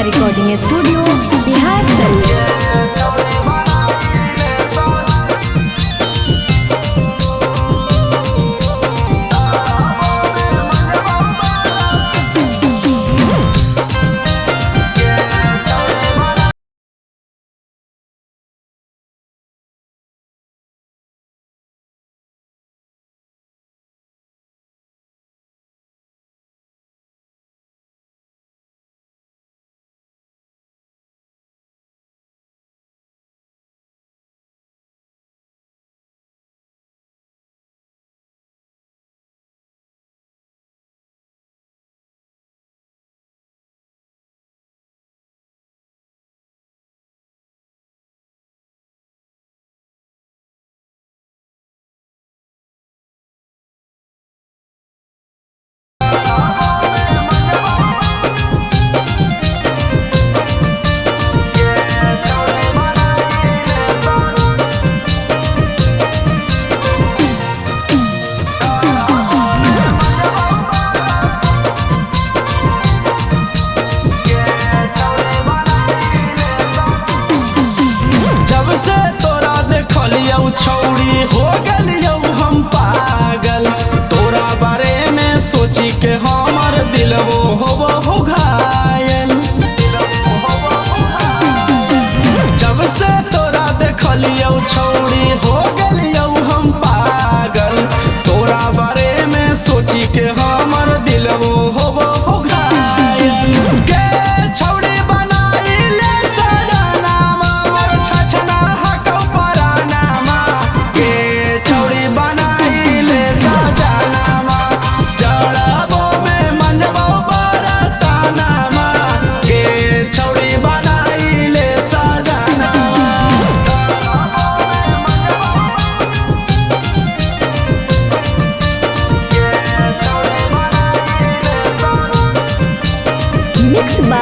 Recording studio Bihar Sharif. छौड़ी हो गलियौ हम पागल, तोरा बारे में सोची के हमर दिलवो हो घायल। जब से तोरा देखलियौ छौड़ी हो गलियौ हम पागल, तोरा बारे में सोची के हमर दिलवो हो घायल। के छौड़ी बनाई ले सजनामा मोर छछना हकौ परानामा, के छौड़ी बनाई ले सजनामा जड़बो में मंजबो बरतानामा, के छौड़ी बनाई ले सजनामा। Mix by